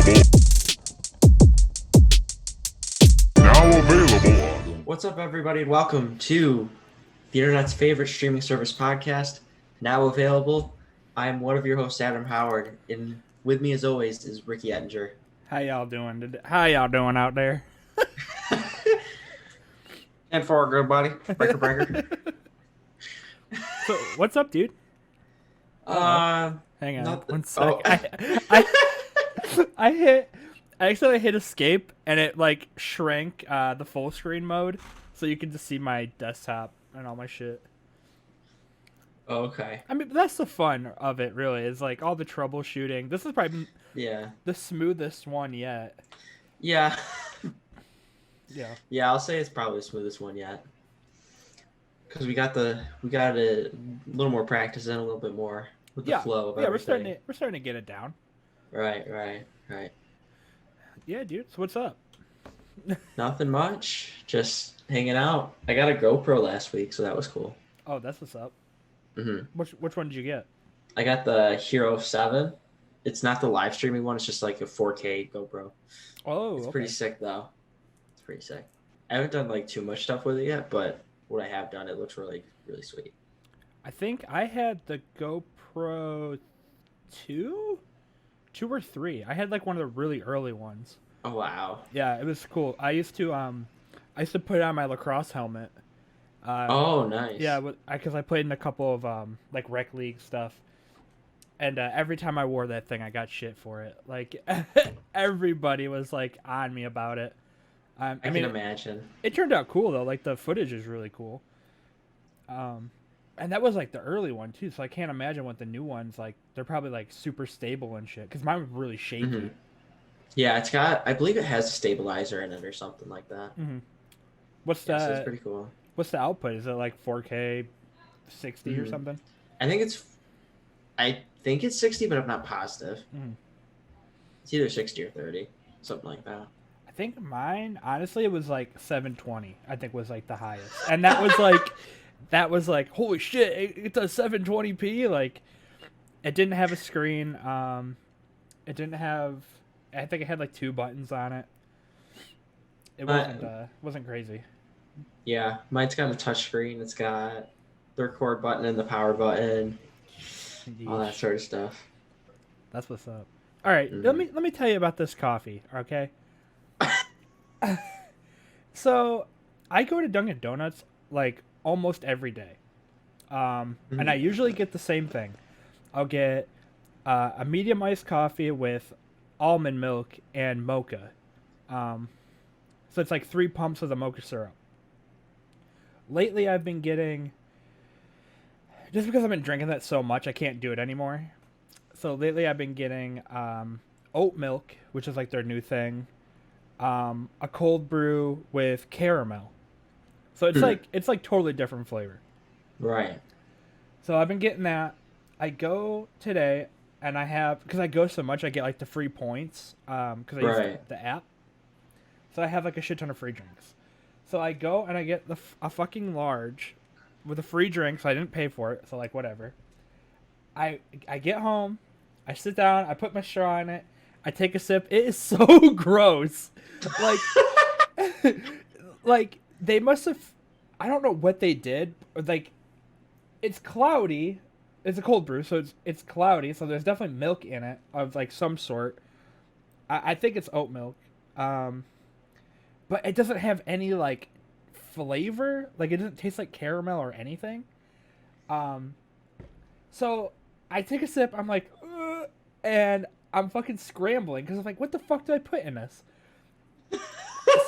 Now available. What's up, everybody, and welcome to the internet's favorite streaming service podcast, now available. I'm one of your hosts, Adam Howard, and with me, as always, is Rikki Ettinger. How y'all doing? How y'all doing out there? And for our good buddy, Breaker. So, what's up, dude? Hang on one sec. I accidentally hit escape and it like shrank the full screen mode, so you can just see my desktop and all my shit. Okay. I mean, that's the fun of it, really. Is like all the troubleshooting. This is probably the smoothest one yet. Yeah. Yeah, I'll say it's probably the smoothest one yet. Because we got a little more practice and a little bit more with the flow of everything. we're starting to get it down. Right. Yeah, dude. So what's up? Nothing much. Just hanging out. I got a GoPro last week, so that was cool. Oh, that's what's up. Mm-hmm. Which one did you get? I got the Hero 7. It's not the live streaming one. It's just like a 4K GoPro. Oh, it's pretty sick, though. It's pretty sick. I haven't done like too much stuff with it yet, but what I have done, it looks really, really sweet. I think I had the GoPro 2 or 3. I had like one of the really early ones. Oh wow. Yeah, it was cool. I used to put it on my lacrosse helmet. Oh, nice. Yeah, because I played in a couple of like rec league stuff, and every time I wore that thing, I got shit for it. Like everybody was like on me about it. I mean, can imagine. It turned out cool though. Like the footage is really cool. And that was like the early one too. So I can't imagine what the new ones like. They're probably like super stable and shit. Because mine was really shaky. Mm-hmm. Yeah, it's got. I believe it has a stabilizer in it or something like that. Mm-hmm. So it's pretty cool. What's the output? Is it like 4K, 60 or something? I think it's 60, but I'm not positive. Mm-hmm. It's either 60 or 30, something like that. I think mine, honestly, it was like 720. I think was like the highest, and that was like holy shit! It's a 720p. Like, it didn't have a screen. It didn't have. I think it had like 2 buttons on it. It wasn't crazy. Yeah, mine's got a touch screen. It's got the record button and the power button, all that sort of stuff. That's what's up. All right, let me tell you about this coffee, okay? So, I go to Dunkin' Donuts like almost every day, and I usually get the same thing. I'll get a medium iced coffee with almond milk and mocha. So it's like 3 pumps of the mocha syrup. Lately, I've been getting, just because I've been drinking that so much, I can't do it anymore. So lately, I've been getting oat milk, which is like their new thing, a cold brew with caramel. So it's like totally different flavor. Right. So I've been getting that. I go today, and because I go so much, I get like the free points because I use the app. So I have like a shit ton of free drinks. So I go and I get a fucking large with a free drink, so I didn't pay for it, so like whatever. I get home, I sit down, I put my straw in it, I take a sip. It is so gross. Like, like they must have, I don't know what they did. Like, it's cloudy. It's a cold brew, so it's cloudy, so there's definitely milk in it of like some sort. I think it's oat milk. But it doesn't have any, like, flavor. Like, it doesn't taste like caramel or anything. So, I take a sip. I'm like, ugh, and I'm fucking scrambling. Because I'm like, what the fuck did I put in this?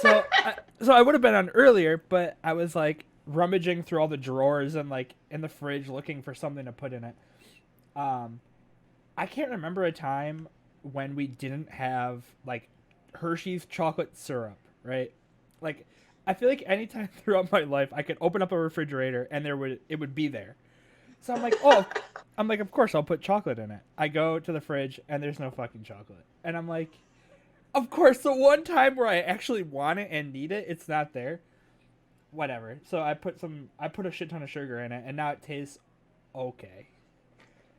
So I would have been on earlier, but I was, like, rummaging through all the drawers and, like, in the fridge looking for something to put in it. I can't remember a time when we didn't have, like, Hershey's chocolate syrup. Right, like I feel like anytime throughout my life I could open up a refrigerator and it would be there. So I'm like, of course I'll put chocolate in it. I go to the fridge and there's no fucking chocolate, and I'm like, of course. The one time where I actually want it and need it, it's not there. Whatever. So I put a shit ton of sugar in it, and now it tastes okay.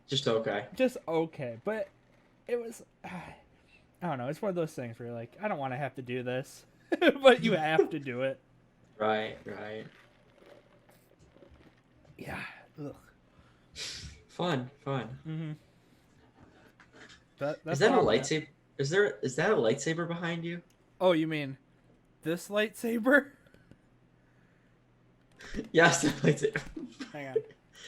Just okay. Just okay, but it was. I don't know. It's one of those things where you're like, I don't want to have to do this, but you have to do it. Right. Yeah. Ugh. Fun. Mm-hmm. That's Is that a all. lightsaber? Is that a lightsaber behind you? Oh, you mean this lightsaber? Yes, the lightsaber. Hang on.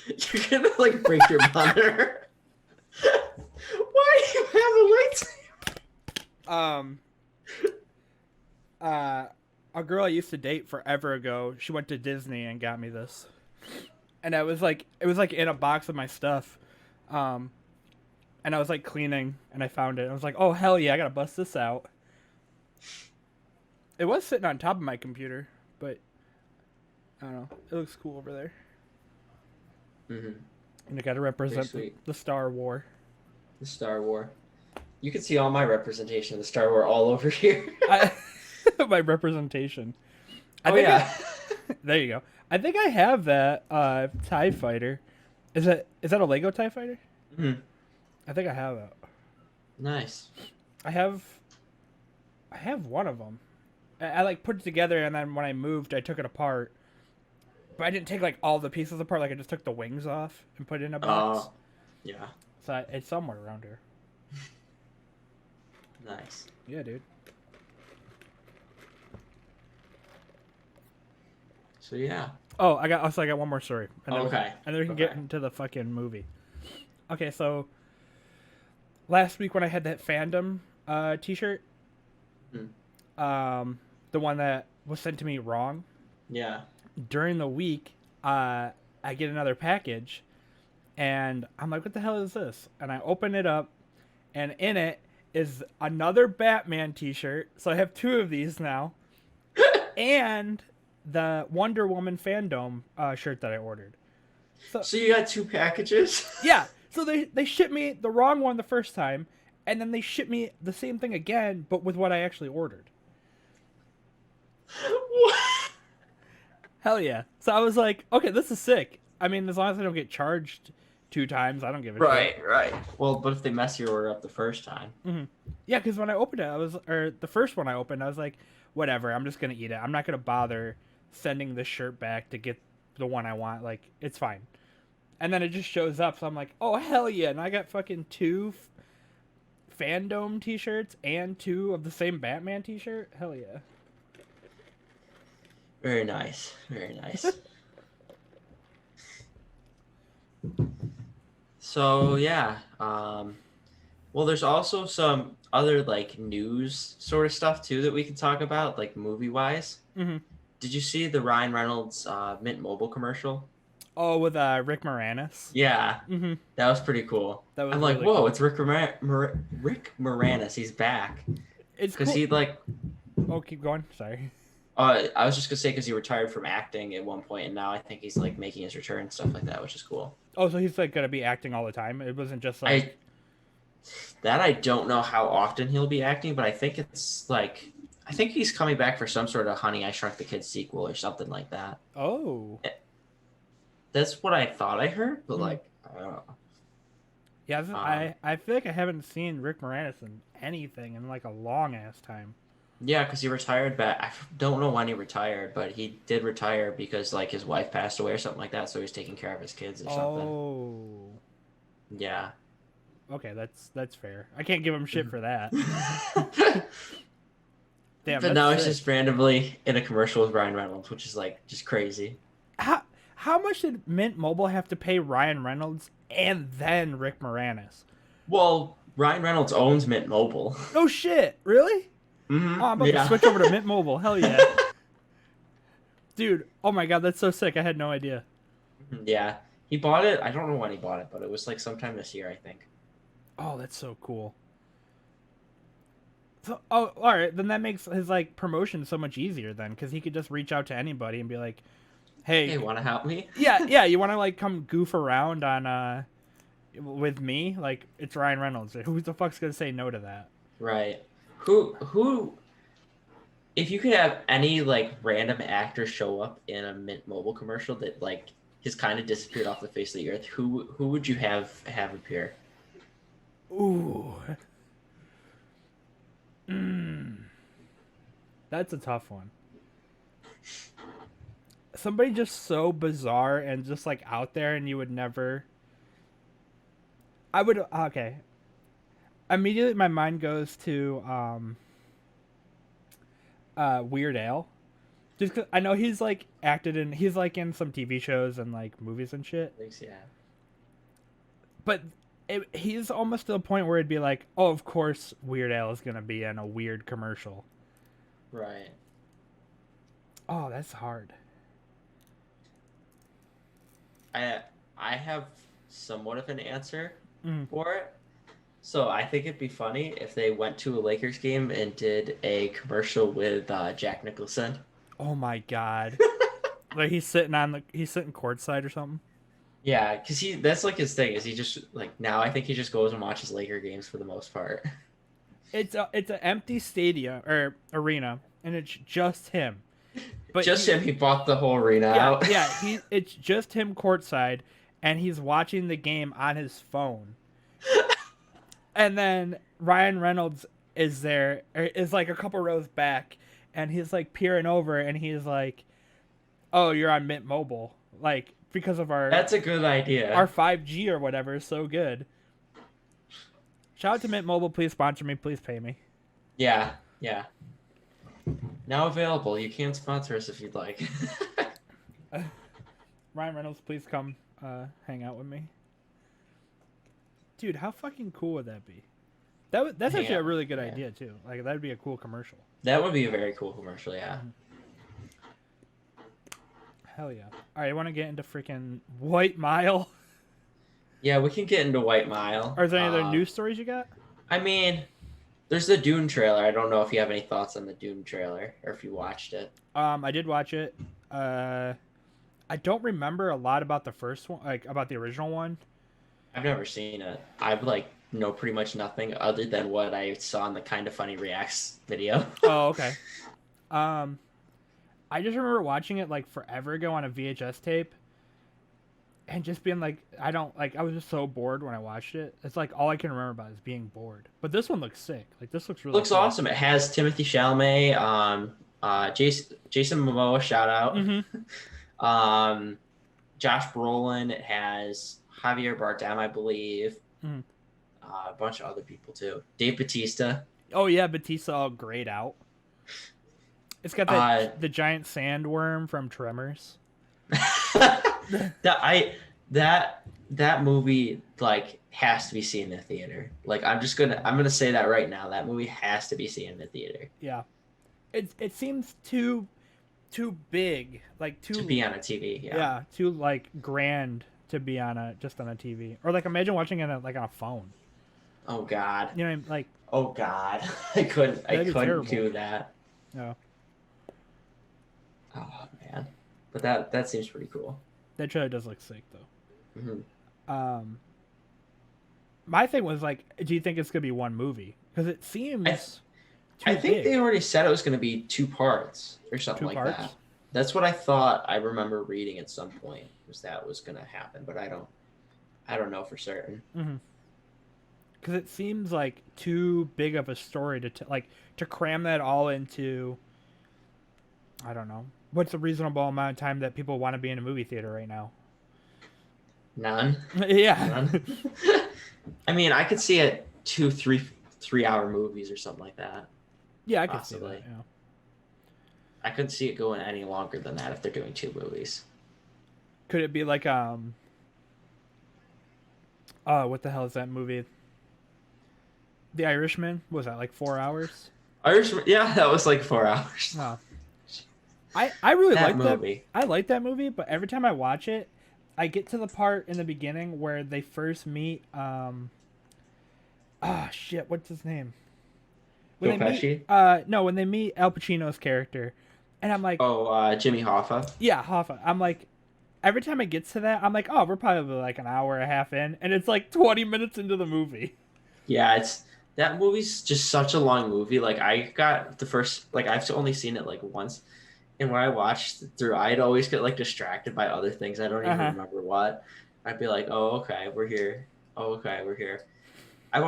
You're gonna like break your monitor. Why do you have A girl I used to date forever ago, she went to Disney and got me this. And it was like in a box of my stuff. And I was like cleaning and I found it. I was like, oh hell yeah, I gotta bust this out. It was sitting on top of my computer, but I don't know. It looks cool over there. Mm-hmm. And I gotta represent the Star War. The Star War. You can see all my representation of the Star War all over here. My representation. Yeah. There you go. I think I have that TIE fighter. Is that a Lego TIE fighter? Mm-hmm. I think I have it. Nice. I have one of them. I like put it together, and then when I moved, I took it apart. But I didn't take like all the pieces apart. Like I just took the wings off and put it in a box. Yeah. So it's somewhere around here. Nice. Yeah, dude. So yeah. Oh, I got one more story. And then Okay. And then we can get into the fucking movie. Okay, so last week when I had that fandom t-shirt, the one that was sent to me wrong. Yeah. During the week, I get another package, and I'm like, what the hell is this? And I open it up, and in it is another Batman t-shirt. So I have two of these now. And the Wonder Woman fandom shirt that I ordered. So you got two packages? Yeah. So they shipped me the wrong one the first time, and then they shipped me the same thing again, but with what I actually ordered. What? Hell yeah. So I was like, okay, this is sick. I mean, as long as I don't get charged 2 times, I don't give a shit. Right. Well, but if they mess your order up the first time. Mm-hmm. Yeah, because when I opened it, the first one I opened, I was like, whatever, I'm just going to eat it. I'm not going to bother sending the shirt back to get the one I want. Like, it's fine. And then it just shows up, so I'm like, oh, hell yeah. And I got fucking 2 fandom t-shirts and 2 of the same Batman t-shirt. Hell yeah. Very nice. So yeah, well, there's also some other like news sort of stuff too that we can talk about, like movie wise. Mm-hmm. Did you see the Ryan Reynolds Mint Mobile commercial? Oh, with Rick Moranis. Yeah, mm-hmm. That was pretty cool. That was I'm like, really whoa, cool. it's Rick Moranis. He's back. It's because cool. he like. Oh, keep going. Sorry. I was just gonna say because he retired from acting at one point, and now I think he's like making his return and stuff like that, which is cool. Oh, so he's like gonna be acting all the time. It wasn't just like I don't know how often he'll be acting, but I think it's like I think he's coming back for some sort of Honey, I Shrunk the Kids sequel or something like that. Oh, that's what I thought I heard, but like I don't know. Yeah, I feel like I haven't seen Rick Moranis in anything in like a long ass time. Yeah, because he retired back. I don't know when he retired, but he did retire because like his wife passed away or something like that, so he's taking care of his kids or something. Oh. Yeah. Okay, that's fair. I can't give him shit for that. Damn. But now he's just randomly in a commercial with Ryan Reynolds, which is like just crazy. How much did Mint Mobile have to pay Ryan Reynolds and then Rick Moranis? Well, Ryan Reynolds owns Mint Mobile. No shit, really? Mm-hmm. Oh, I'm about to switch over to Mint Mobile. Hell yeah. Dude, oh my god, that's so sick. I had no idea. Yeah. He bought it. I don't know when he bought it, but it was like sometime this year, I think. Oh, that's so cool. So, all right, then that makes his like promotion so much easier then, because he could just reach out to anybody and be like, "Hey, want to help me?" Yeah, you want to like come goof around on with me? Like, it's Ryan Reynolds. Who the fuck's gonna say no to that? Right. Who? If you could have any like random actor show up in a Mint Mobile commercial that like has kind of disappeared off the face of the earth, who would you have appear? Ooh. That's a tough one. Somebody just so bizarre and just like out there, and you would never. I would okay. Immediately, my mind goes to Weird Al, just 'cause I know he's like he's like in some TV shows and like movies and shit. Thanks, yeah. But he's almost to the point where it'd be like, oh, of course, Weird Al is gonna be in a weird commercial. Right. Oh, that's hard. I have somewhat of an answer Mm. for it. So I think it'd be funny if they went to a Lakers game and did a commercial with Jack Nicholson. Oh my god! Like he's sitting courtside or something. Yeah, because that's like his thing. Is he just like now? I think he just goes and watches Laker games for the most part. It's an empty stadium or arena, and it's just him. But just him. He bought the whole arena out. Yeah. It's just him courtside, and he's watching the game on his phone. And then Ryan Reynolds is there, is like a couple rows back, and he's like peering over, and he's like, "Oh, you're on Mint Mobile, like because of our That's a good idea. our 5G or whatever is so good." Shout out to Mint Mobile, please sponsor me, please pay me. Yeah. Now available. You can sponsor us if you'd like. Ryan Reynolds, please come hang out with me. Dude, how fucking cool would that be? That's actually a really good idea too. Like that'd be a cool commercial. That would be a very cool commercial, yeah. Hell yeah. All right, you want to get into freaking White Mile? Yeah, we can get into White Mile. Or is there any other news stories you got? I mean, there's the Dune trailer. I don't know if you have any thoughts on the Dune trailer or if you watched it. I did watch it. I don't remember a lot about the first one, like about the original one. I've never seen it. I've know pretty much nothing other than what I saw in the Kind of Funny Reacts video. Oh, okay. I just remember watching it like forever ago on a VHS tape, and just being like, I was just so bored when I watched it. It's like all I can remember about is being bored. But this one looks sick. Like this looks really Looks cool. awesome. It has Timothy Chalamet, Jason Momoa, shout out. Mm-hmm. Josh Brolin. It has Javier Bardem, I believe. Mm-hmm. A bunch of other people too. Dave Bautista. Oh yeah, Batista all grayed out. It's got the giant sandworm from Tremors. that movie has to be seen in the theater. Like I'm gonna say that right now. That movie has to be seen in the theater. Yeah, it seems too big, like to be on a TV. Yeah, too like grand to be on a TV, or like imagine watching it on a phone. Oh God. You know, like. Oh God, I couldn't do that. No. Oh man, but that seems pretty cool. That trailer does look sick though. Mm-hmm. My thing was like, do you think it's gonna be one movie? Because it seems. I think they already said it was gonna be 2 parts or something that. That's what I thought. I remember reading at some point that was gonna happen, but I don't know for certain. Mm-hmm. Because it seems like too big of a story to cram that all into. I don't know. What's a reasonable amount of time that people want to be in a movie theater right now? None. Yeah. None. I mean, I could see it 3-hour movies or something like that. Yeah, I could see that. Yeah. I couldn't see it going any longer than that if they're doing 2 movies. Could it be like what the hell is that movie? The Irishman? What was that, like 4 hours? Irishman, yeah, that was like 4 hours. Oh. I really like that movie. I like that movie, but every time I watch it, I get to the part in the beginning where they first meet what's his name? Joe Pesci? When they meet Al Pacino's character, and I'm like, Jimmy Hoffa. Yeah, Hoffa. I'm like, every time it gets to that, I'm like, oh, we're probably like an hour and a half in, and it's like 20 minutes into the movie. Yeah, that movie's just such a long movie. Like I got the first, I've only seen it like once, and when I watched through, I'd always get distracted by other things. I don't even remember what. I'd be like, oh, okay, we're here. Oh, okay, we're here. I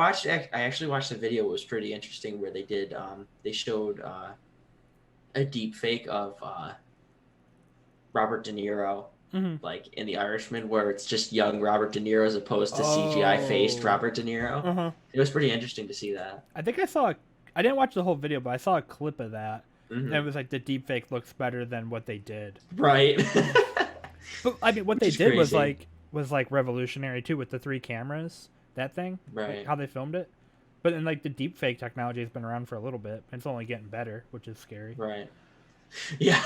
actually watched a video. It was pretty interesting where they did. They showed a deep fake of Robert De Niro, like in The Irishman, where it's just young Robert De Niro as opposed to CGI faced Robert De Niro. It was pretty interesting to see that. I think I didn't watch the whole video, but I saw a clip of that. And it was like the deep fake looks better than what they did. Right. But I mean, what they did was like revolutionary too, with the 3 cameras. That thing, right? Like how they filmed it. But then, like, the deep fake technology has been around for a little bit. And it's only getting better, which is scary. Right. Yeah.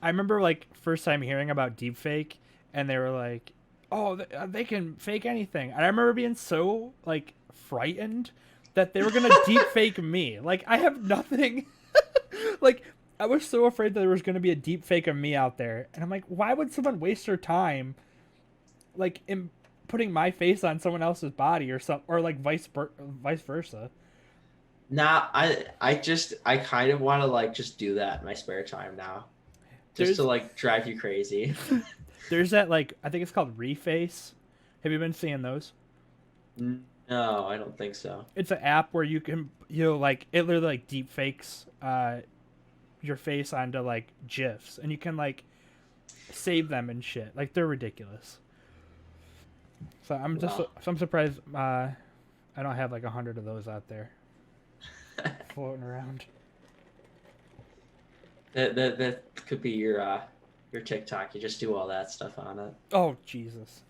I remember, like, first time hearing about deep fake, and they were like, "Oh, they can fake anything." And I remember being so like frightened that they were gonna deep fake me. Like, I have nothing. Like, I was so afraid that there was gonna be a deep fake of me out there, and I'm like, why would someone waste their time, like, in putting my face on someone else's body or like vice versa? Nah, I kind of want to like just do that in my spare time now, just to like drive you crazy. There's that, like, I think it's called Reface. Have you been seeing those? No, I don't think so. It's an app where like, it literally like deep fakes your face onto like GIFs, and you can like save them and shit. Like, they're ridiculous. So I'm surprised I don't have like 100 of those out there floating around. That could be your TikTok. You just do all that stuff on it. Oh, Jesus.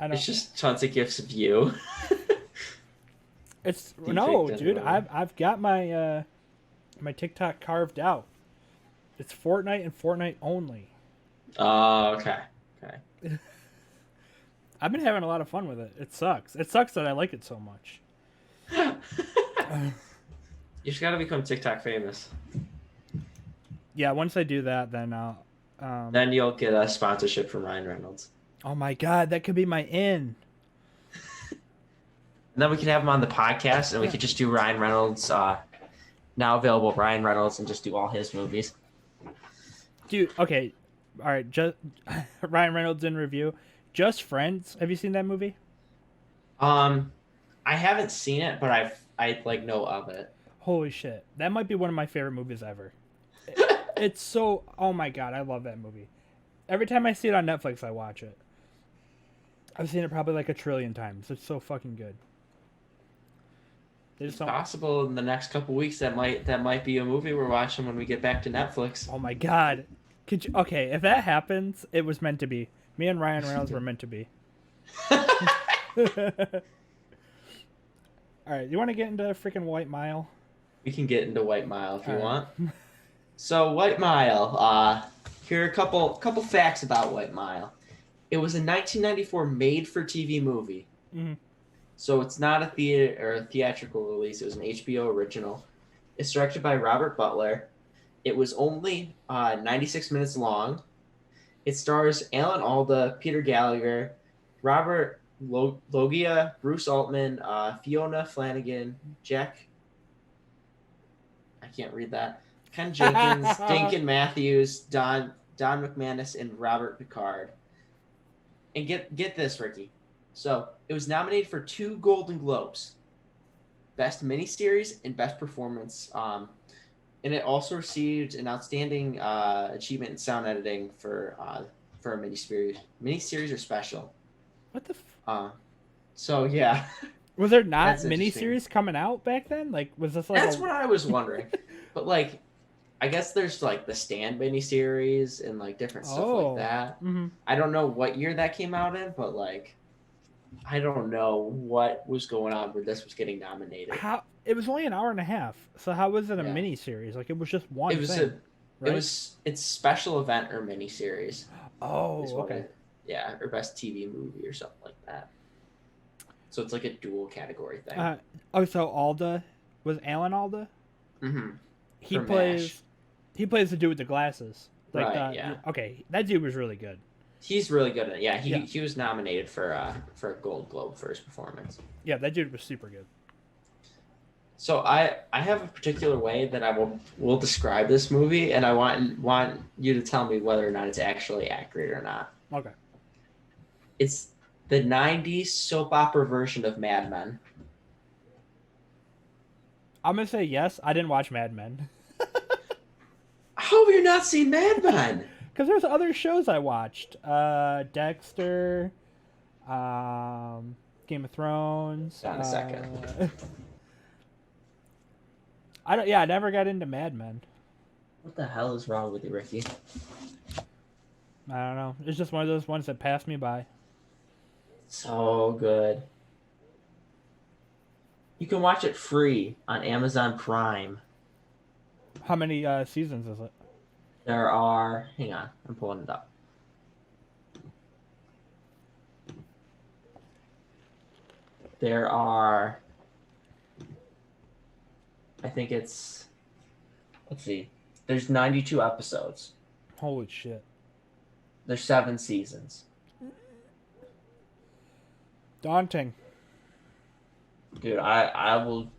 It's just tons of gifs of you. Dude. I've got my my TikTok carved out. It's Fortnite and Fortnite only. Oh, okay. I've been having a lot of fun with it. It sucks. It sucks that I like it so much. You just gotta become TikTok famous. Yeah, once I do that, then I'll... then you'll get a sponsorship from Ryan Reynolds. Oh my god, that could be my in. And then we could have him on the podcast, and we could just do Ryan Reynolds, now available Ryan Reynolds, and just do all his movies. Dude, okay. All right, just Ryan Reynolds in review. Just Friends. Have you seen that movie? I haven't seen it, but I like know of it. Holy shit. That might be one of my favorite movies ever. It's so... Oh my god, I love that movie. Every time I see it on Netflix, I watch it. I've seen it probably like 1 trillion times. It's so fucking good. It's possible in the next couple weeks that might be a movie we're watching when we get back to Netflix. Oh my god. Okay, if that happens, it was meant to be. Me and Ryan Reynolds were meant to be. Alright, you want to get into freaking White Mile? We can get into White Mile if you want. So, White Mile, here are a couple facts about White Mile. It was a 1994 made-for-TV movie. Mm-hmm. So it's not a theatrical release. It was an HBO original. It's directed by Robert Butler. It was only 96 minutes long. It stars Alan Alda, Peter Gallagher, Robert Loggia, Bruce Altman, Fiona Flanagan, Jack... I can't read that. Ken Jenkins, Dinkin Matthews, Don McManus, and Robert Picard. And get this, Ricky. So it was nominated for 2 Golden Globes, Best Miniseries and Best Performance. And it also received an outstanding achievement in sound editing for a miniseries or special. What the? So yeah. Was there not miniseries coming out back then? Like, was this like? That's what I was wondering. But like, I guess there's like the Stand miniseries and like different stuff like that. Mm-hmm. I don't know what year that came out in, but like, I don't know what was going on where this was getting nominated. It was only an hour and a half, so how was it a miniseries? Like, it was just one thing. It's special event or miniseries. Oh, okay. Or best TV movie or something like that. So it's like a dual category thing. So Alda was Alan Alda. Mm-hmm. He plays the dude with the glasses. Like, right. Yeah. Okay, that dude was really good. He's really good at it. Yeah. He was nominated for a Gold Globe for his performance. Yeah, that dude was super good. So I have a particular way that I will describe this movie, and I want you to tell me whether or not it's actually accurate or not. Okay. It's the 90s soap opera version of Mad Men. I'm gonna say yes. I didn't watch Mad Men. How have you not seen Mad Men? Because there's other shows I watched. Dexter, Game of Thrones. Got a second. I never got into Mad Men. What the hell is wrong with you, Ricky? I don't know. It's just one of those ones that passed me by. So good. You can watch it free on Amazon Prime. How many seasons is it? There are... Hang on. I'm pulling it up. There are... I think it's... Let's see. There's 92 episodes. Holy shit. There's 7 seasons. Daunting. Dude, I will...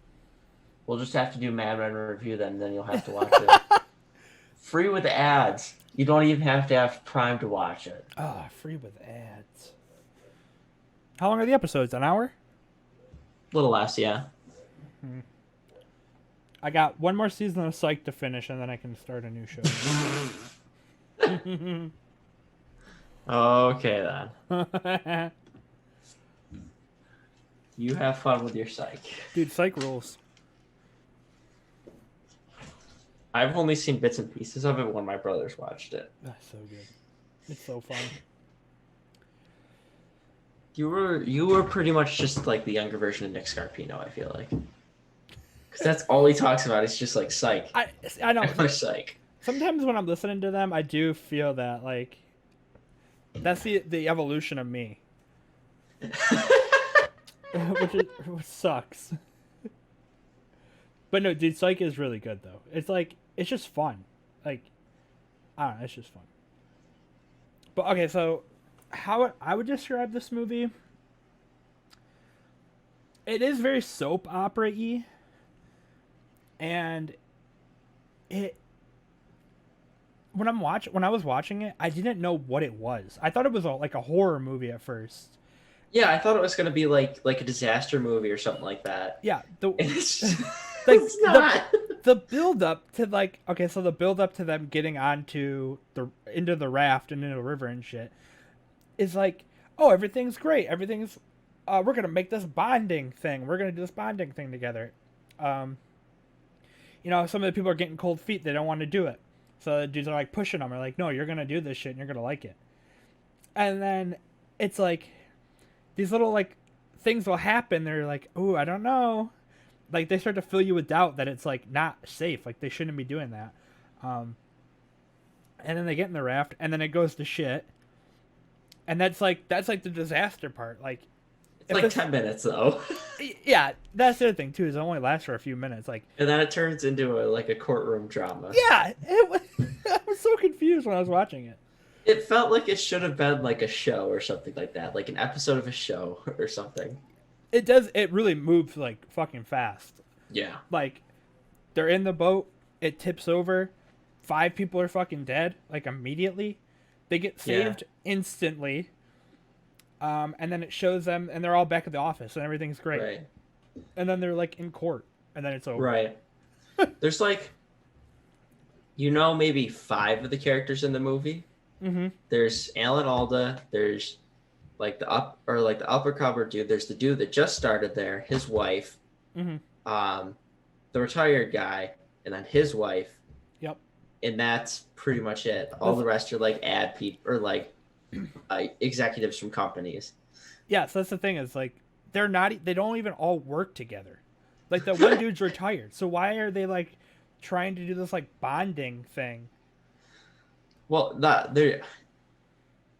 We'll just have to do Mad Men review then you'll have to watch it. Free with ads. You don't even have to have Prime to watch it. Ah, free with ads. How long are the episodes? An hour? A little less, yeah. I got one more season of Psych to finish, and then I can start a new show. Okay, then. You have fun with your Psych. Dude, Psych rules. I've only seen bits and pieces of it when my brothers watched it. That's so good. It's so fun. You were pretty much just like the younger version of Nick Scarpino, I feel like. Because that's all he talks about. It's just like Psych. I know. Psych. Sometimes when I'm listening to them, I do feel that, like, that's the evolution of me. which sucks. But no, dude, Psych is really good, though. It's like, it's just fun. Like, I don't know, it's just fun. But, okay, so, how I would describe this movie, it is very soap opera-y, and when I was watching it, I didn't know what it was. I thought it was like a horror movie at first. Yeah, I thought it was gonna be like a disaster movie or something like that. Yeah, It's it's not. The build up to the build up to them getting into the raft and into the river and shit is like, oh, everything's great. Everything's we're gonna make this bonding thing. We're gonna do this bonding thing together. Some of the people are getting cold feet. They don't want to do it. So the dudes are like pushing them. They're like, no, you're gonna do this shit and you're gonna like it. And then it's like these little like things will happen. They're like, oh, I don't know. Like they start to fill you with doubt that it's like not safe. Like they shouldn't be doing that. And then they get in the raft, and then it goes to shit. And that's like the disaster part. Like it's like 10 minutes though. Yeah, that's the other thing too. Is it only lasts for a few minutes. Like, and then it turns into a courtroom drama. Yeah, I was so confused when I was watching it. It felt like it should have been like a show or something like that, like an episode of a show or something. It does. It really moves like fucking fast. Yeah. Like, they're in the boat. It tips over. 5 people are fucking dead. Like immediately, they get saved instantly. And then it shows them, and they're all back at the office, and everything's great. Right. And then they're like in court, and then it's over. Right. There's like, maybe 5 of the characters in the movie. Mm-hmm. There's Alan Alda. There's like the upper cover dude. There's the dude that just started there, his wife, mm-hmm. The retired guy, and then his wife. Yep. And that's pretty much it. All the rest are like ad people or like executives from companies. Yeah, so that's the thing is like they don't even all work together. Like the one dude's retired, so why are they like trying to do this like bonding thing? Well,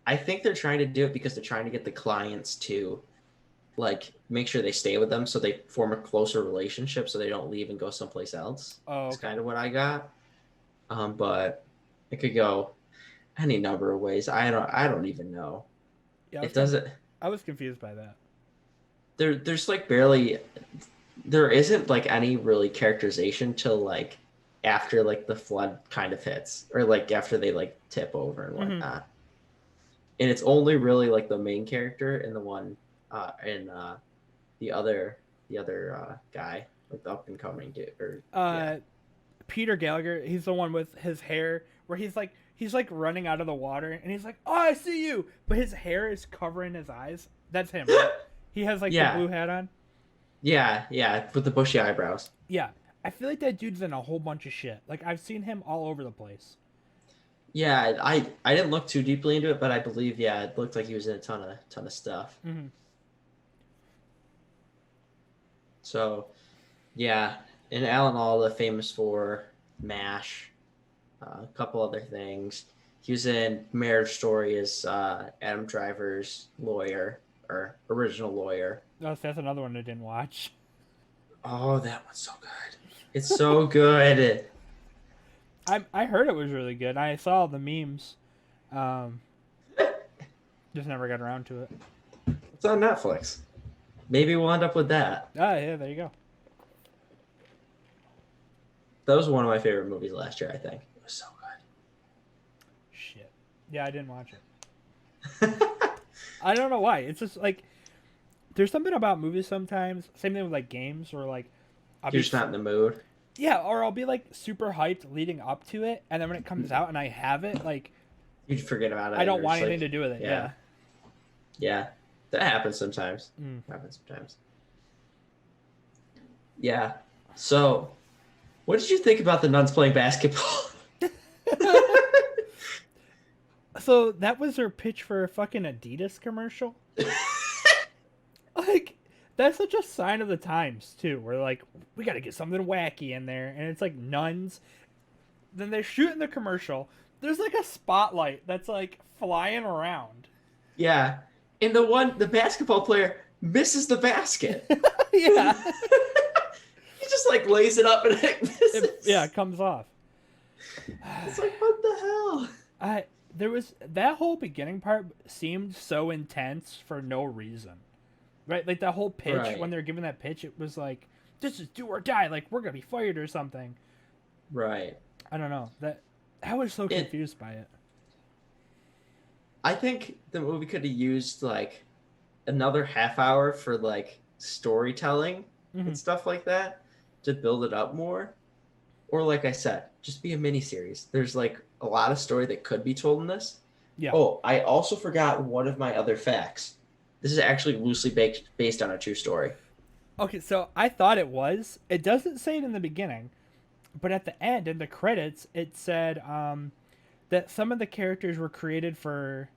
I think they're trying to do it because they're trying to get the clients to like make sure they stay with them so they form a closer relationship so they don't leave and go someplace else. Oh, okay. That's kind of what I got. But it could go any number of ways. I don't even know. Yeah, it doesn't. I was confused by that. There's like barely, there isn't like any really characterization till like after like the flood kind of hits or like after they like tip over and whatnot. Mm-hmm. And it's only really like the main character and the one and the other guy, Like the up and coming dude. Peter Gallagher, he's the one with his hair where he's like running out of the water and he's like, "Oh, I see you," but his hair is covering his eyes. That's him. Right? He has like the blue hat on. Yeah, with the bushy eyebrows. Yeah, I feel like that dude's in a whole bunch of shit. Like I've seen him all over the place. Yeah, I didn't look too deeply into it, but I believe it looked like he was in a ton of stuff. Mm-hmm. So, yeah, and Alan Alda, famous for MASH, a couple other things. He was in Marriage Story as Adam Driver's lawyer or original lawyer. Oh, so that's another one I didn't watch. Oh, that one's so good. It's so good. I heard it was really good. I saw the memes. Just never got around to it. It's on Netflix. Maybe we'll end up with that. Oh, yeah, there you go. That was one of my favorite movies last year, I think. It was so good. Shit. Yeah, I didn't watch it. I don't know why. It's just like there's something about movies sometimes. Same thing with like games or like You're just not in the mood. Yeah, or I'll be like super hyped leading up to it, and then when it comes out and I have it, like You forget about it. I don't want anything to do with it. Yeah. That happens sometimes. Yeah. So, what did you think about the nuns playing basketball? So that was their pitch for a fucking Adidas commercial. Like, that's such a sign of the times too. We're like, we got to get something wacky in there, and it's like nuns. Then they're shooting the commercial. There's like a spotlight that's like flying around. Yeah, and the basketball player misses the basket. Yeah. He just like lays it up and it misses. It comes off. It's like, what the hell? There was that whole beginning part seemed so intense for no reason, right? Like that whole pitch when they're giving that pitch, it was like, this is do or die. Like we're gonna be fired or something. Right. I don't know. I was so confused by it. I think the movie could have used like another half hour for like storytelling and stuff like that to build it up more. Or like I said, just be a miniseries. There's like a lot of story that could be told in this. Yeah. Oh, I also forgot one of my other facts. This is actually loosely based on a true story. Okay, so I thought it was. It doesn't say it in the beginning, but at the end, in the credits, it said that some of the characters were created for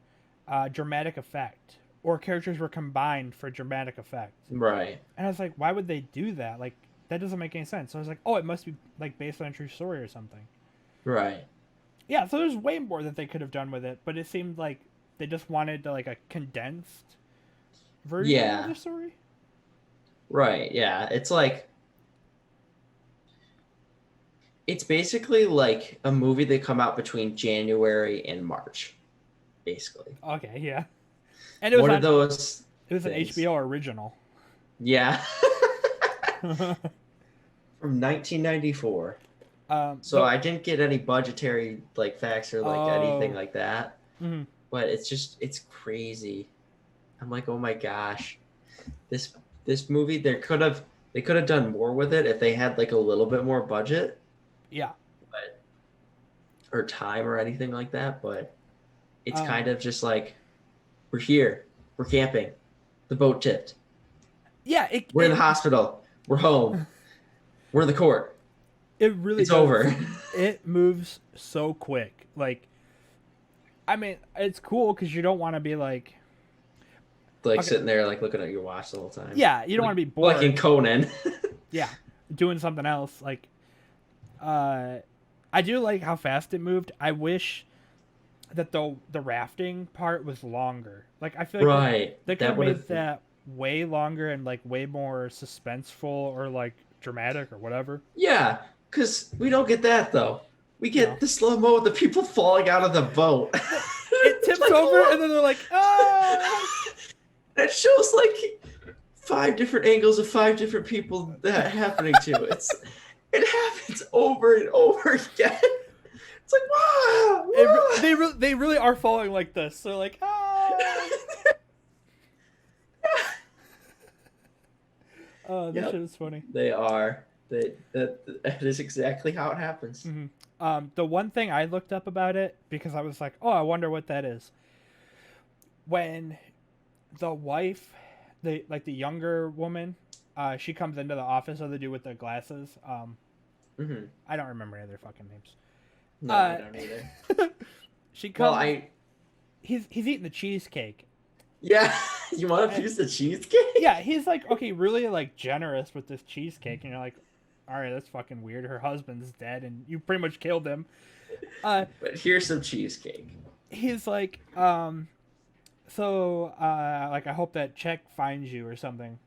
dramatic effect, or characters were combined for dramatic effect. Right. And I was like, why would they do that? Like, that doesn't make any sense. So I was like, oh, it must be like based on a true story or something. Right. Yeah, so there's way more that they could have done with it, but it seemed like they just wanted to, like a condensed version of the story. Right, yeah. It's like, it's basically like a movie that come out between January and March, basically. Okay, yeah. And it was one of those. It was things. An HBO original. Yeah. From 1994. So I didn't get any budgetary like facts or like anything like that. Mm-hmm. But it's crazy. I'm like, oh my gosh, this movie they could have done more with it if they had like a little bit more budget. Yeah. Or time or anything like that. But it's kind of just like, we're here, we're camping, the boat tipped. Yeah. We're in the hospital. We're home. We're in the court. It's over. It moves so quick. Like, I mean, it's cool because you don't want to be like sitting there like looking at your watch the whole time. Yeah, you don't want to be bored. Like in Conan. Yeah, doing something else. Like, I do like how fast it moved. I wish that the rafting part was longer. Like, I feel like they could have made that way longer and like way more suspenseful or like dramatic or whatever. Yeah, because we don't get that though. We get the slow-mo with the people falling out of the boat. It tips like, over and then they're like, ah! It shows like 5 different angles of 5 different people that happening to. It happens over and over again. It's like, wow. They really are falling like this. So like, ah. Oh, that shit is funny. They are. That is exactly how it happens. Mm-hmm. The one thing I looked up about it, because I was like, oh, I wonder what that is. When the wife, the younger woman, she comes into the office of the dude with the glasses. I don't remember any of their fucking names. No, I don't either. She comes. Well, he's eating the cheesecake. Yeah, you want to use the cheesecake? Yeah, he's like, okay, really like generous with this cheesecake, and you're like, all right, that's fucking weird. Her husband's dead, and you pretty much killed him. But here's some cheesecake. He's like, so like I hope that check finds you or something,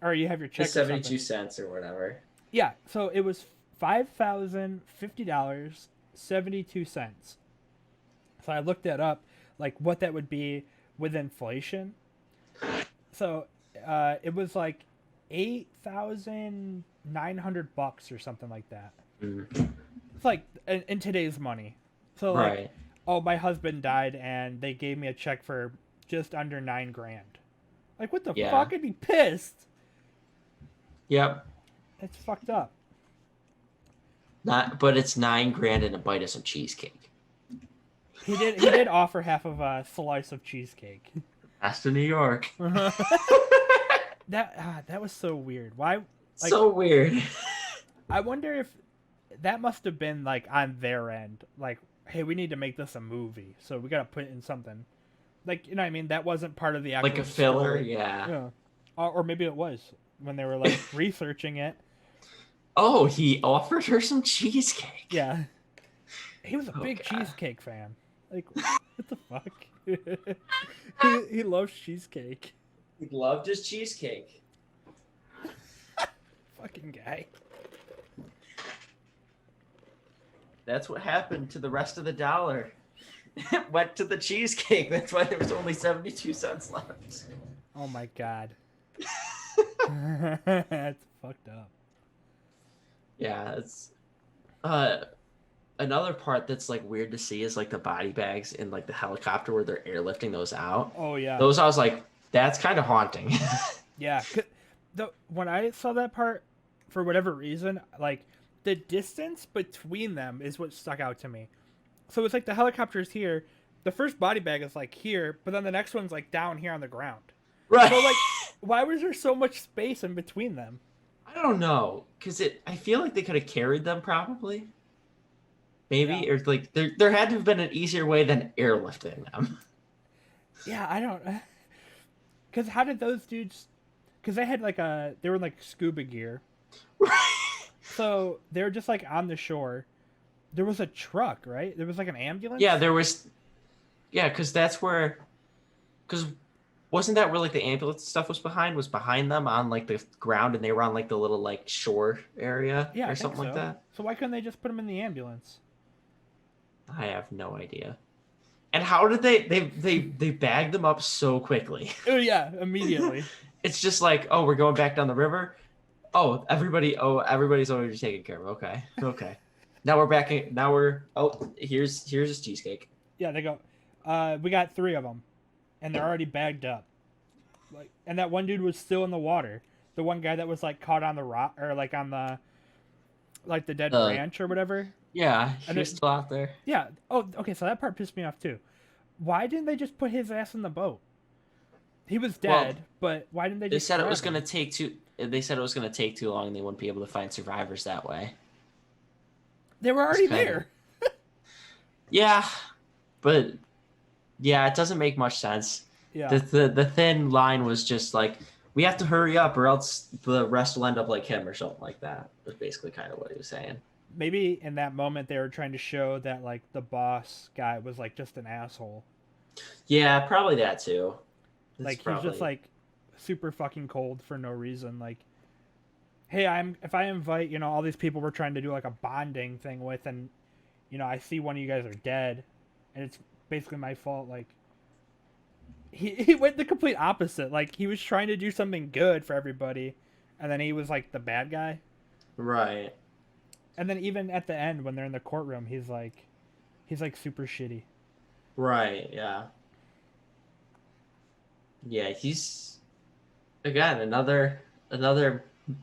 or you have your check. 72 cents or whatever. Yeah, so it was $5,050.72. So I looked that up, like what that would be with inflation. So it was like $8,900 or something like that. It's like in today's money. So like, oh, my husband died and they gave me a check for just under $9,000. Like, what the fuck? I'd be pissed. Yep. It's fucked up. But it's $9,000 and a bite of some cheesecake. He did offer half of a slice of cheesecake. That's to New York. That was so weird. Why? Like, so weird. I wonder if that must have been like on their end. Like, hey, we need to make this a movie, so we gotta put it in something. Like, you know what I mean? That wasn't part of the actual like a filler, story. yeah. Or maybe it was when they were like researching it. Oh, he offered her some cheesecake. Yeah. He was a big cheesecake fan. Like, what the fuck? he loves cheesecake. He loved his cheesecake. Fucking guy. That's what happened to the rest of the dollar. It went to the cheesecake. That's why there was only 72 cents left. Oh my god. That's fucked up. Yeah, it's another part that's like weird to see is like the body bags in like the helicopter where they're airlifting those out. Oh yeah. Those I was like, that's kind of haunting. Yeah. When I saw that part, for whatever reason, like the distance between them is what stuck out to me. So it's like the helicopter's here, the first body bag is like here, but then the next one's like down here on the ground. Right. So like, why was there so much space in between them? I don't know, because I feel like they could have carried them probably. Maybe, or like there had to have been an easier way than airlifting them. Yeah, I don't. Because how did those dudes? Because they had they were in like scuba gear. Right. So they were just like on the shore. There was a truck, right? There was like an ambulance. Yeah, there was. Yeah, because that's where. Because wasn't that where like the ambulance stuff was behind them on like the ground, and they were on like the little like shore area or something like that. So why couldn't they just put them in the ambulance? I have no idea. And how did they bagged them up so quickly? Oh yeah, immediately. It's just like, oh, we're going back down the river. Everybody's already taken care of. Okay. Now we're back. Here's his cheesecake. Yeah, they go. We got 3 of them, and they're already bagged up. Like, and that one dude was still in the water. The one guy that was like caught on the rock or like on the, like the dead branch or whatever. Yeah, he was still out there. Yeah. Oh, okay. So that part pissed me off too. Why didn't they just put his ass in the boat? He was dead, but why didn't they just? They said it was going to take too. They said it was going to take too long, and they wouldn't be able to find survivors that way. They were already there. Yeah, but yeah, it doesn't make much sense. Yeah. The thin line was just like, we have to hurry up, or else the rest will end up like him, or something like that. Was basically kind of what he was saying. Maybe in that moment they were trying to show that like the boss guy was like just an asshole. Yeah, probably that too. He's just like super fucking cold for no reason. Like, hey, if I invite, all these people we're trying to do like a bonding thing with, and I see one of you guys are dead, and it's basically my fault. Like, he went the complete opposite. Like, he was trying to do something good for everybody, and then he was like the bad guy. Right. And then even at the end when they're in the courtroom, he's like super shitty. Right. Yeah. Yeah, he's again another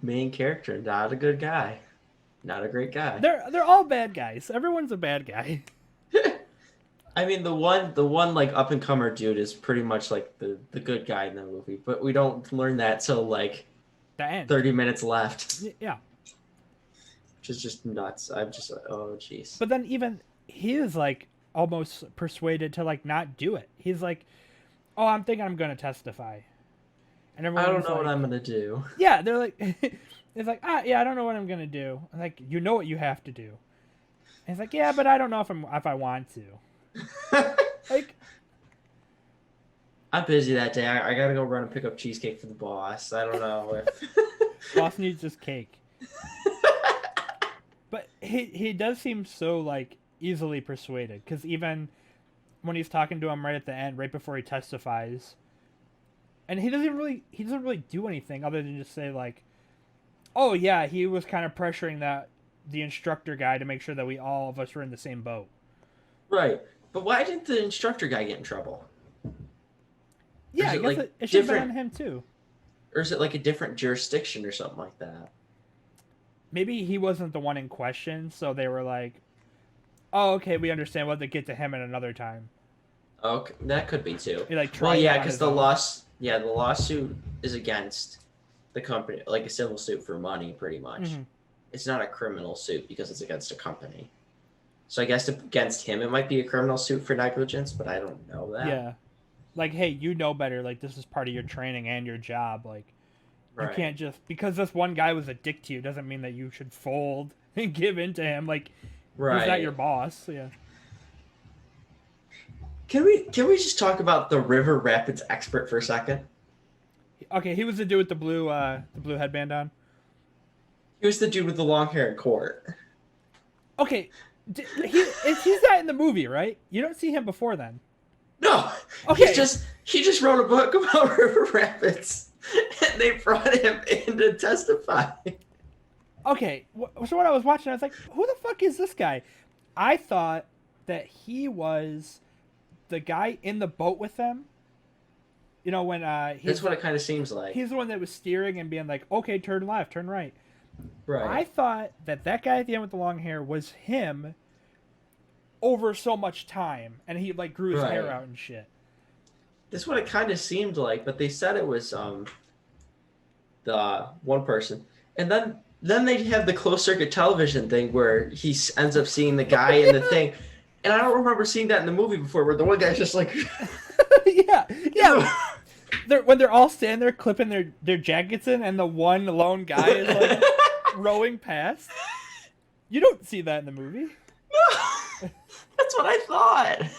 main character, not a good guy, not a great guy. They're all bad guys. Everyone's a bad guy. I mean, the one like up and comer dude is pretty much like the good guy in the movie, but we don't learn that till like The end. 30 minutes left, Yeah. which is just nuts. I'm just like, oh jeez. But then even he is like almost persuaded to like not do it. He's like, "Oh, I'm thinking I'm going to testify," and I everyone's don't know like, what I'm gonna do. Yeah, they're like, it's like, yeah, I don't know what I'm gonna do. I'm like, you know what you have to do. And he's like, yeah, but I don't know if I want to. Like, I'm busy that day. I gotta go run and pick up cheesecake for the boss. I don't know if boss needs this cake. But he does seem so like easily persuaded, because even when he's talking to him right at the end, right before he testifies, and he doesn't really do anything other than just say like, oh yeah, he was kind of pressuring the instructor guy to make sure that all of us were in the same boat. right. But why didn't the instructor guy get in trouble? Yeah, I guess like it should have been different- on him too. Or is it like a different jurisdiction or something like that? Maybe he wasn't the one in question, so they were like, oh, okay, we understand. We'll have to get to him at another time. Okay, that could be too. He, like, Well, tried yeah, on because his the own. lawsuit is against the company, like a civil suit for money, pretty much. Mhm. It's not a criminal suit because it's against a company. So I guess against him, it might be a criminal suit for negligence, but I don't know that. Yeah. Like, hey, you know better. Like, this is part of your training and your job. Like, Right. you can't just, because this one guy was a dick to you, doesn't mean that you should fold and give in to him. Like, Right. he's not your boss. Yeah. Can we just talk about the River Rapids expert for a second? Okay, he was the dude with the blue headband on. He was the dude with the long hair in court. Okay, he's not in the movie, right? You don't see him before then. No. Okay. He just wrote a book about River Rapids, and they brought him in to testify. Okay, so when I was watching, I was like, who the fuck is this guy? I thought that he was the guy in the boat with them. You know, when That's what it kind of seems like. he's the one that was steering and being like, okay, turn left, turn right. Right. I thought that guy at the end with the long hair was him over so much time, and he like grew his hair Right. out and shit. That's what it kind of seemed like, but they said it was the one person, and then they have the closed circuit television thing where he ends up seeing the guy in the thing, and I don't remember seeing that in the movie before, where the one guy's just like, yeah. When they're all standing there clipping their jackets in, and the one lone guy is like rowing past. You don't see that in the movie. That's what I thought.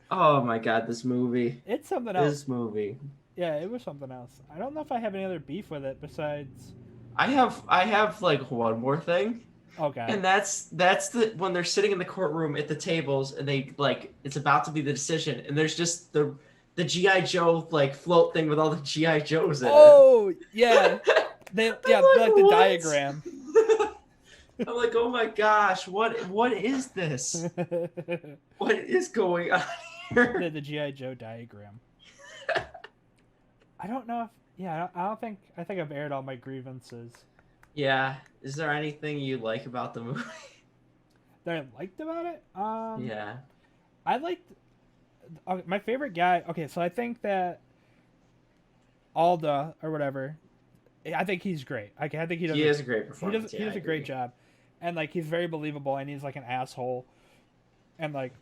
Oh my god, this movie. It's something else. This movie. Yeah, it was something else. I don't know if I have any other beef with it besides. I have like one more thing. Okay. And that's the when they're sitting in the courtroom at the tables and they like it's about to be the decision and there's just the G.I. Joe like float thing with all the G.I. Joes in it. Oh yeah, they're like the what? diagram. I'm like, oh my gosh, what is this? What is going on here? the G.I. Joe diagram. I don't know if I think I've aired all my grievances. Yeah. Is there anything you like about the movie? That I liked about it? Yeah. I liked my favorite guy. Okay, so I think that Alda or whatever. I think he's great. I think he does. He has a great performance. He does a great job, and like he's very believable, and he's like an asshole, and like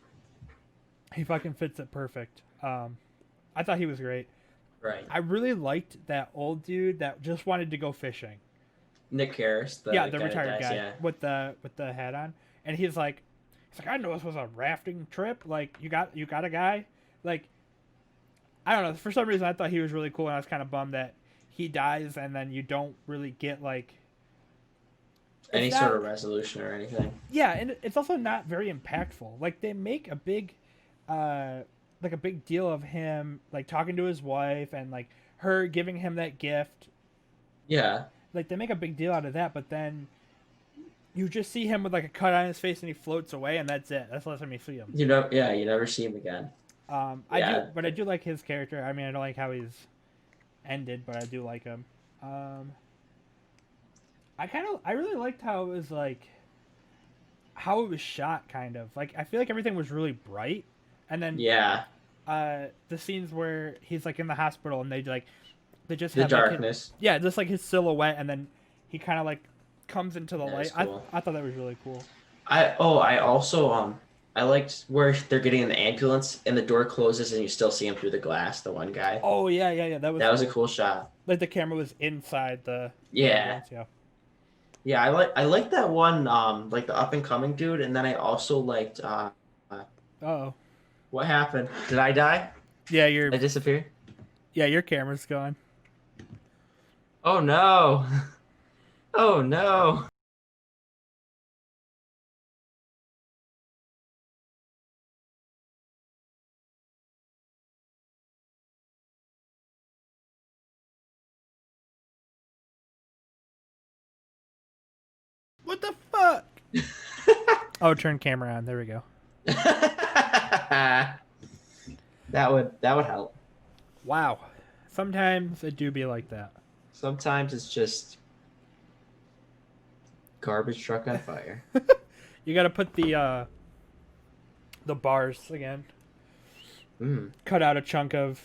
he fucking fits it perfect. I thought he was great. Right. I really liked that old dude that just wanted to go fishing. Nick Harris, the the guy that retired dies, guy yeah. with the hat on, and he's like, I know this was a rafting trip. Like you got a guy. Like I don't know. For some reason, I thought he was really cool, and I was kind of bummed that he dies, and then you don't really get like Any sort of resolution or anything. Yeah, and it's also not very impactful. Like they make a big deal of him like talking to his wife and like her giving him that gift. Yeah. Like they make a big deal out of that, but then you just see him with like a cut on his face and he floats away, and that's it. That's the last time you see him. You never see him again. I do like his character. I mean, I don't like how he's ended, but I do like them. I really liked how it was like how it was shot, kind of like I feel like everything was really bright, and then Yeah, the scenes where he's like in the hospital and they just the have like darkness. just like his silhouette, and then he kind of like comes into the That light. is cool. I thought that was really cool. I also I liked where they're getting in the ambulance and the door closes and you still see him through the glass. The one guy. Oh yeah. That was a cool shot. Like the camera was inside the Yeah. ambulance, yeah. Yeah, I like that one, like the up and coming dude, and then I also liked Oh. what happened? Did I die? Yeah, I disappear? your camera's gone. Oh no. Oh no. What the fuck? Oh, turn camera on. There we go. That would help. Wow. Sometimes it do be like that. Sometimes it's just garbage truck on fire. You got to put the bars again. Cut out a chunk of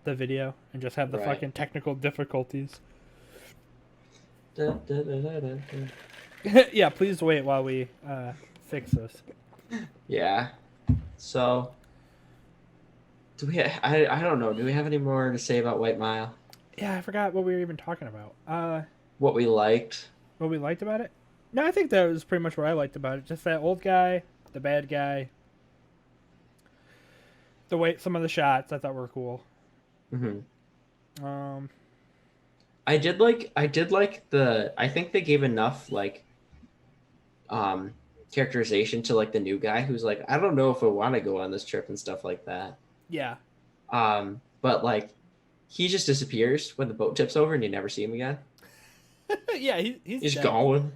the video and just have the fucking technical difficulties. Yeah, please wait while we fix this. Yeah. So, do we? I don't know. Do we have any more to say about White Mile? Yeah, I forgot what we were even talking about. What we liked. What we liked about it? No, I think that was pretty much what I liked about it. Just that old guy, the bad guy. The way some of the shots I thought were cool. I did like the. I think they gave enough like characterization to like the new guy who's like, I don't know if I want to go on this trip and stuff like that. Yeah. But like he just disappears when the boat tips over and you never see him again. Yeah, he's dead. gone.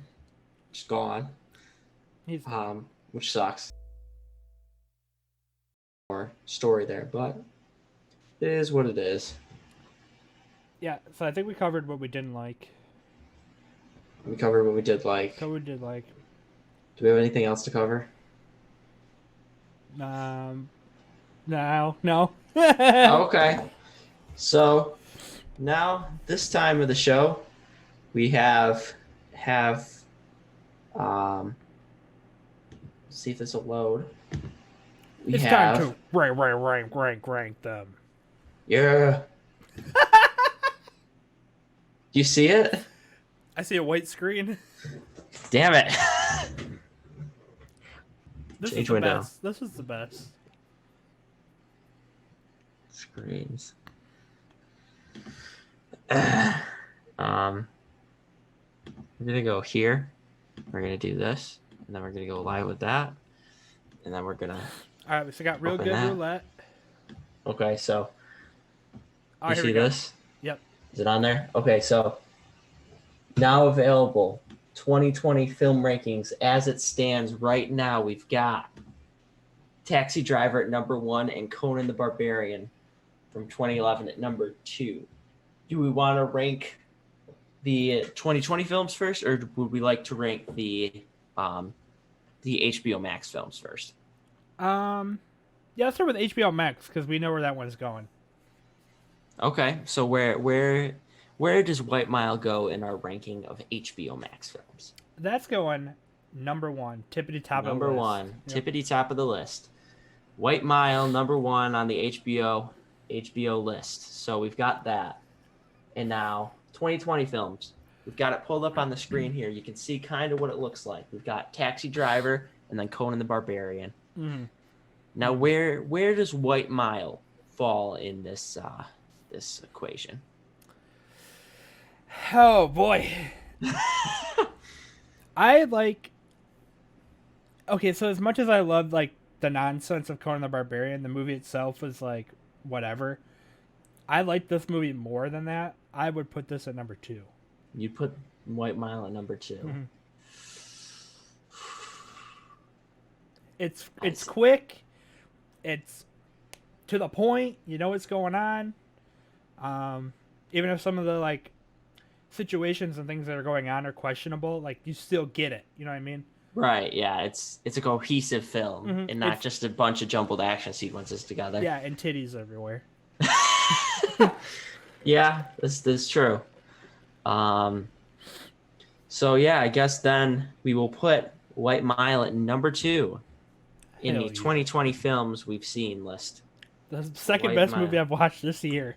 Just gone. He's which sucks. More story there, but it is what it is. Yeah, so I think we covered what we didn't like. We covered what we did like. What we did like. Do we have anything else to cover? No. Okay. So now this time of the show, we have see if this will load. It's time to rank them. Yeah. Do you see it? I see a white screen. Damn it. This Change is the window. best. This is the best. Screens. We're gonna go here. We're gonna do this, and then we're gonna go live with that, and then we're gonna. All right, we still got real open good that. roulette. Okay, so Oh, you here see we go. this? Yep. Is it on there? Okay, so now available 2020 film rankings as it stands right now. We've got Taxi Driver at number 1 and Conan the Barbarian from 2011 at number 2. Do we want to rank the 2020 films first, or would we like to rank the HBO Max films first? Yeah, let's start with HBO Max because we know where that one's going. Okay, so where does White Mile go in our ranking of HBO Max films? That's going number 1, tippity top of the list. Number 1, tippity top of the list. White Mile, number 1 on the HBO list. So we've got that. And now 2020 films. We've got it pulled up on the screen here. You can see kind of what it looks like. We've got Taxi Driver and then Conan the Barbarian. Mm-hmm. Now where does White Mile fall in this this equation? Oh boy. I like. Okay, so as much as I loved like the nonsense of Conan the Barbarian, the movie itself was like whatever. I liked this movie more than that. I would put this at number 2. You put White Mile at number 2. Mm-hmm. It's quick. It's to the point. You know what's going on. Even if some of the like situations and things that are going on are questionable, like you still get it. You know what I mean? Right. Yeah. It's a cohesive film and not just a bunch of jumbled action sequences together. Yeah, and titties everywhere. Yeah, this is true. So yeah, I guess then we will put White Mile at number 2 in Hell the yeah. 2020 films we've seen list. The second White best Mile. movie I've watched this year.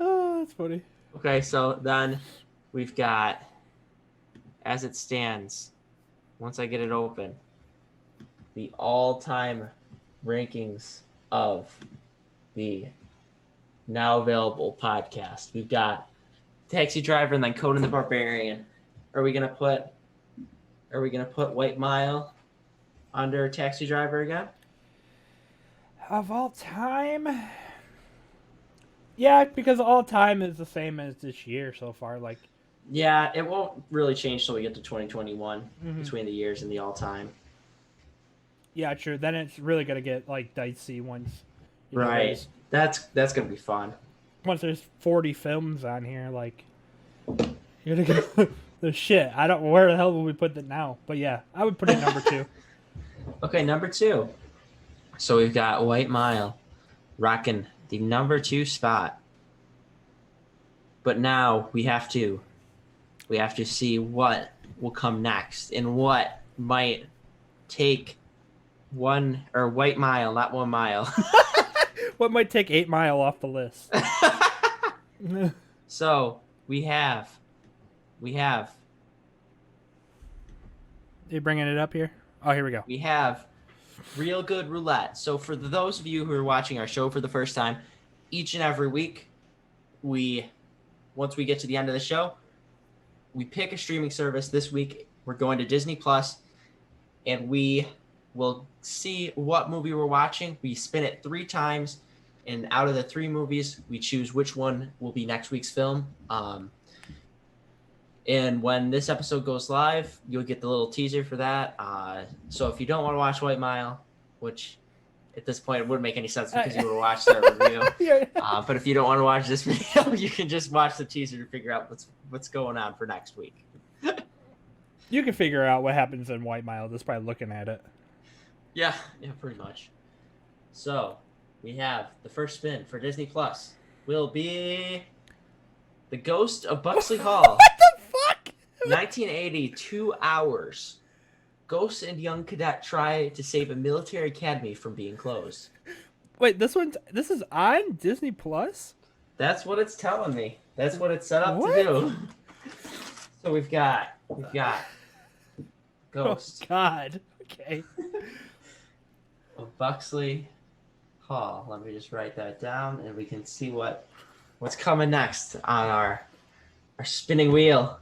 Oh, that's funny. Okay, so then we've got, as it stands, once I get it open, the all-time rankings of the now available podcast. We've got Taxi Driver and then Conan the Barbarian. Are we gonna put White Mile under Taxi Driver again? Of all time? Yeah, because all time is the same as this year so far. Like, Yeah, it won't really change till we get to 2021 between the years and the all-time. yeah, true. Then it's really gonna get like dicey once. You know, Right. That's gonna be fun. once there's 40 films on here, like you're gonna go the shit. I don't. Where the hell would we put that now? But yeah, I would put it number 2. Okay, number 2. So we've got White Mile rocking the number 2 spot. But now we have to see what will come next and what might take White Mile, not 1 mile. What might take 8 Mile off the list? So we have. You bringing it up here? Oh, here we go. We have Real Good Roulette. So for those of you who are watching our show for the first time, each and every week, once we get to the end of the show, we pick a streaming service. This week, we're going to Disney Plus, and we will see what movie we're watching. We spin it 3 times, and out of the 3 movies, we choose which one will be next week's film. And when this episode goes live, you'll get the little teaser for that. So if you don't want to watch White Mile, which at this point it wouldn't make any sense because you would have watched our review. But if you don't want to watch this video, you can just watch the teaser to figure out what's going on for next week. You can figure out what happens in White Mile just by looking at it. Yeah, pretty much. So we have the first spin for Disney Plus will be The Ghost of Buxley Hall. What the fuck? 1980, 2 hours. Ghost and young cadet try to save a military academy from being closed. Wait, this is on Disney Plus? That's what it's telling me. That's what it's set up What? to do. So we've got Ghost Oh God. Okay. of Buxley Hall. Let me just write that down, and we can see what's coming next on our spinning wheel.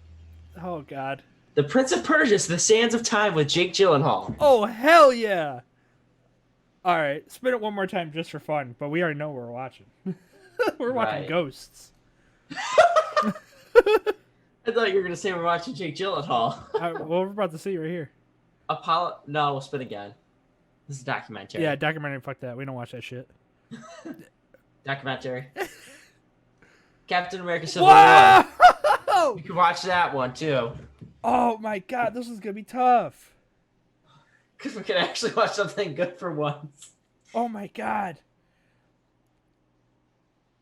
Oh God. The Prince of Persia: The Sands of Time with Jake Gyllenhaal. Oh hell yeah! All right, spin it one more time just for fun. But we already know what we're watching. We're watching Right. Ghosts. I thought you were gonna say we're watching Jake Gyllenhaal. Well, we're about to see right here. Apollo? No, we'll spin again. This is a documentary. Yeah, documentary. Fuck that. We don't watch that shit. Documentary. Captain America: Civil War. Whoa! You can watch that one too. Oh my God, this is gonna be tough. Because we can actually watch something good for once. Oh my God.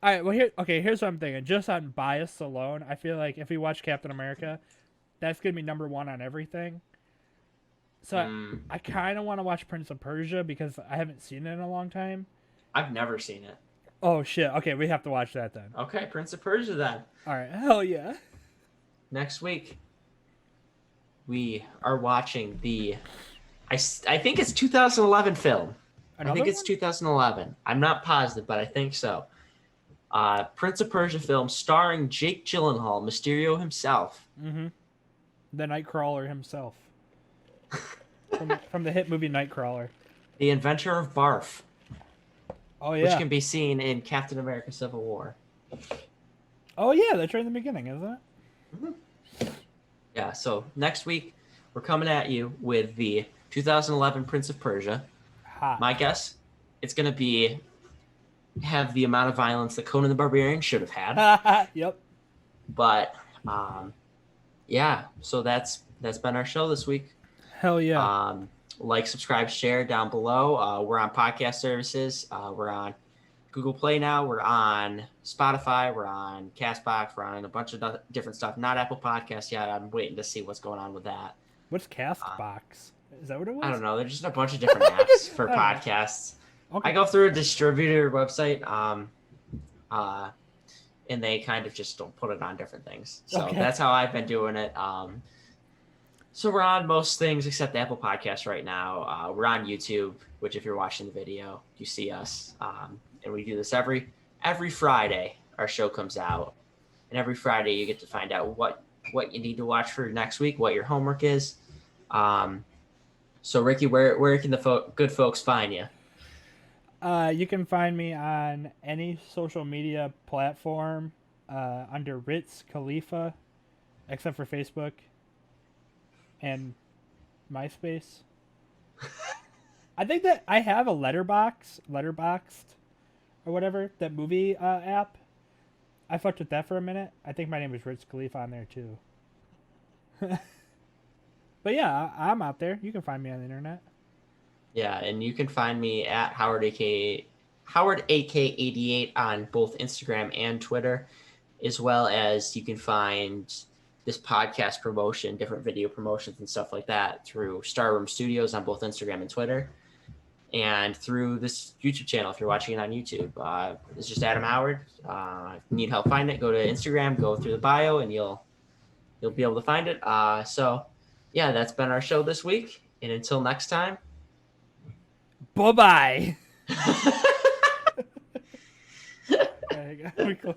All right, well here's what I'm thinking. Just on bias alone, I feel like if we watch Captain America, that's gonna be number 1 on everything. So I kind of want to watch Prince of Persia because I haven't seen it in a long time. I've never seen it. Oh shit. Okay, we have to watch that then. Okay, Prince of Persia then. All right. Hell yeah. Next week, we are watching I think it's 2011 film. Another I think it's one? 2011. I'm not positive, but I think so. Prince of Persia film starring Jake Gyllenhaal, Mysterio himself. Mm-hmm. The Nightcrawler himself. from the hit movie Nightcrawler. The inventor of barf, Oh yeah. which can be seen in Captain America: Civil War. Oh yeah, that's right in the beginning, isn't it? Yeah, so next week, we're coming at you with the 2011 Prince of Persia. Hot. My guess, it's going to be have the amount of violence that Conan the Barbarian should have had. Yep. But yeah, so that's been our show this week. Hell yeah. Like, subscribe, share down below. We're on podcast services. We're on Google Play now. We're on Spotify. We're on Castbox. We're on a bunch of different stuff. Not Apple Podcasts yet. I'm waiting to see what's going on with that. What's Castbox? Is that what it was? I don't know. There's just a bunch of different apps for podcasts. Okay. I go through a distributor website, and they kind of just don't put it on different things. So that's how I've been doing it. So we're on most things except Apple Podcasts right now. We're on YouTube, which if you're watching the video, you see us. And we do this every Friday. Our show comes out, and every Friday you get to find out what you need to watch for next week, what your homework is. So Ricky, where can the good folks find you? You can find me on any social media platform under Ritz Khalifa, except for Facebook and MySpace. I think that I have a Letterboxd or whatever, that movie app. I fucked with that for a minute. I think my name is Ritz Khalifa on there too. But yeah, I'm out there. You can find me on the internet. Yeah, and you can find me at Howard AK88 on both Instagram and Twitter, as well as you can find this podcast promotion, different video promotions and stuff like that through Star Room Studios on both Instagram and Twitter, and through this YouTube channel if you're watching it on YouTube. It's just Adam Howard. If you need help finding it, go to Instagram, go through the bio, and you'll be able to find it. So yeah, that's been our show this week, and until next time. Bye-bye. There you go.